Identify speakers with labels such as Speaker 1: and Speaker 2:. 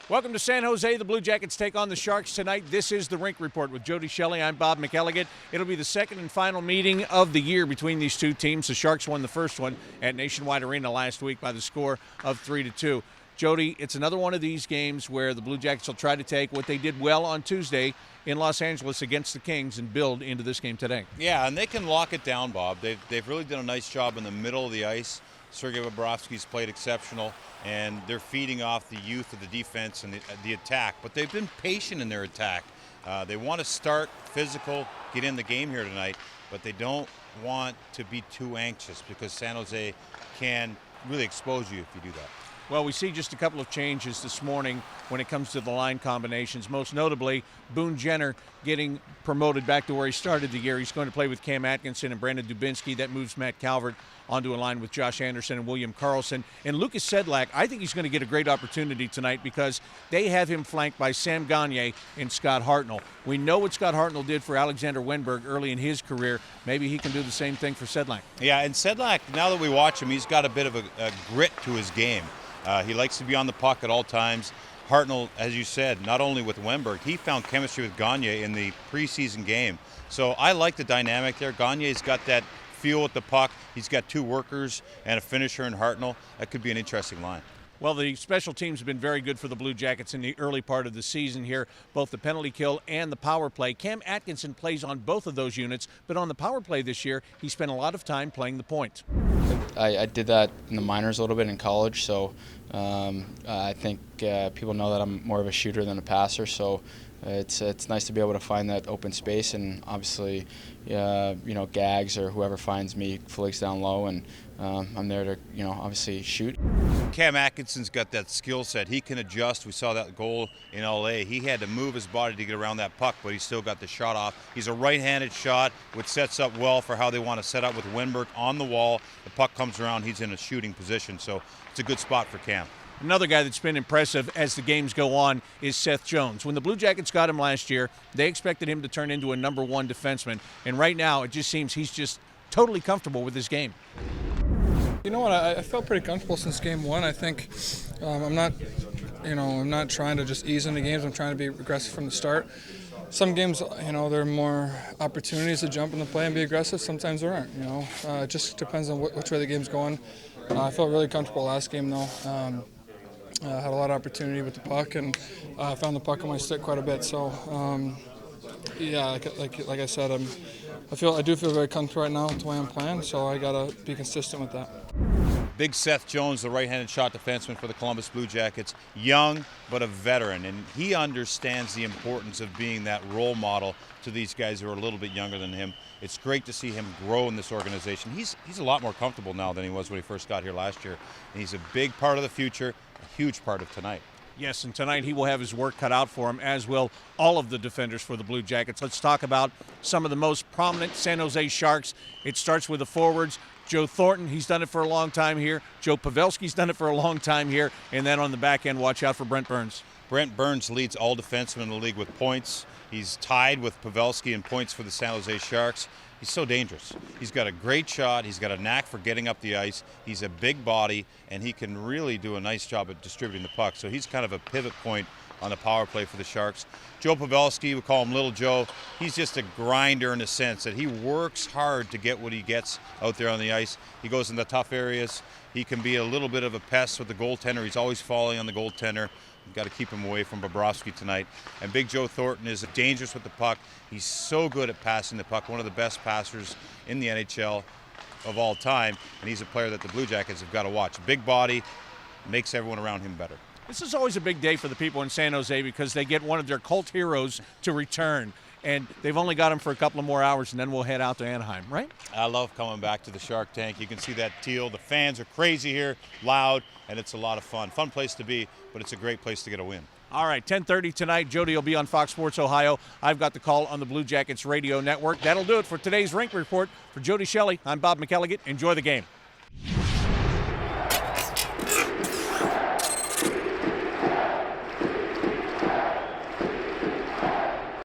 Speaker 1: Welcome to San Jose. The Blue Jackets take on the Sharks tonight. This is the Rink Report with Jody Shelley. I'm Bob McElligott. It'll be the second and final meeting of the year between these two teams. The Sharks won the first one at Nationwide Arena last week by the score of 3-2. Jody, it's another one of these games where the Blue Jackets will try to take what they did well on Tuesday in Los Angeles against the Kings and build into this game today.
Speaker 2: Yeah, and they can lock it down, Bob. They've really done a nice job in the middle of the ice. Sergei Bobrovsky's played exceptional, and they're feeding off the youth of the defense and the attack. But they've been patient in their attack. They want to start physical, get in the game here tonight, but they don't want to be too anxious because San Jose can really expose you if you do that.
Speaker 1: Well, we see just a couple of changes this morning when it comes to the line combinations. Most notably, Boone Jenner getting promoted back to where he started the year. He's going to play with Cam Atkinson and Brandon Dubinsky. That moves Matt Calvert onto a line with Josh Anderson and William Karlsson. And Lucas Sedlak, I think he's going to get a great opportunity tonight because they have him flanked by Sam Gagner and Scott Hartnell. We know what Scott Hartnell did for Alexander Wenberg early in his career. Maybe he can do the same thing for Sedlak.
Speaker 2: Yeah, and Sedlak, now that we watch him, he's got a bit of a grit to his game. He likes to be on the puck at all times. Hartnell, as you said, not only with Wenberg, he found chemistry with Gagner in the preseason game. So I like the dynamic there. Gagner's got that feel with the puck. He's got two workers and a finisher in Hartnell. That could be an interesting line.
Speaker 1: Well, the special teams have been very good for the Blue Jackets in the early part of the season here, both the penalty kill and the power play. Cam Atkinson plays on both of those units, but on the power play this year, he spent a lot of time playing the point.
Speaker 3: I did that in the minors a little bit in college, so I think people know that I'm more of a shooter than a passer, so it's nice to be able to find that open space, and obviously, Gags or whoever finds me flicks down low, and I'm there to, obviously shoot.
Speaker 2: Cam Atkinson's got that skill set. He can adjust. We saw that goal in LA. He had to move his body to get around that puck, but he still got the shot off. He's a right-handed shot, which sets up well for how they want to set up with Wenberg on the wall. The puck comes around, he's in a shooting position, so it's a good spot for Cam.
Speaker 1: Another guy that's been impressive as the games go on is Seth Jones. When the Blue Jackets got him last year, they expected him to turn into a number one defenseman, and right now it just seems he's just totally comfortable with his game.
Speaker 4: You know what? I felt pretty comfortable since game one. I think I'm not trying to just ease into games. I'm trying to be aggressive from the start. Some games, there are more opportunities to jump in the play and be aggressive. Sometimes there aren't. It just depends on which way the game's going. I felt really comfortable last game, though. Had a lot of opportunity with the puck, and found the puck on my stick quite a bit. So, like I said, I do feel very comfortable right now with the way I'm playing. So I gotta be consistent with that.
Speaker 2: Big Seth Jones, the right-handed shot defenseman for the Columbus Blue Jackets, young but a veteran, and he understands the importance of being that role model to these guys who are a little bit younger than him. It's great to see him grow in this organization. He's a lot more comfortable now than he was when he first got here last year, and he's a big part of the future, a huge part of tonight.
Speaker 1: Yes, and tonight he will have his work cut out for him, as will all of the defenders for the Blue Jackets. Let's talk about some of the most prominent San Jose Sharks. It starts with the forwards. Joe Thornton, he's done it for a long time here. Joe Pavelski's done it for a long time here. And then on the back end, watch out for Brent Burns.
Speaker 2: Brent Burns leads all defensemen in the league with points. He's tied with Pavelski in points for the San Jose Sharks. He's so dangerous. He's got a great shot. He's got a knack for getting up the ice. He's a big body, and he can really do a nice job at distributing the puck. So he's kind of a pivot point on the power play for the Sharks. Joe Pavelski, we call him Little Joe. He's just a grinder in the sense that he works hard to get what he gets out there on the ice. He goes in the tough areas. He can be a little bit of a pest with the goaltender. He's always falling on the goaltender. We've got to keep him away from Bobrovsky tonight. And Big Joe Thornton is dangerous with the puck. He's so good at passing the puck, one of the best passers in the NHL of all time. And he's a player that the Blue Jackets have got to watch. Big body, makes everyone around him better.
Speaker 1: This is always a big day for the people in San Jose because they get one of their cult heroes to return. And they've only got him for a couple of more hours, and then we'll head out to Anaheim, right?
Speaker 2: I love coming back to the Shark Tank. You can see that teal. The fans are crazy here, loud, and it's a lot of fun. Fun place to be, but it's a great place to get a win.
Speaker 1: All right, 10:30 tonight. Jody will be on Fox Sports Ohio. I've got the call on the Blue Jackets radio network. That'll do it for today's Rink Report. For Jody Shelley, I'm Bob McElligott. Enjoy the game.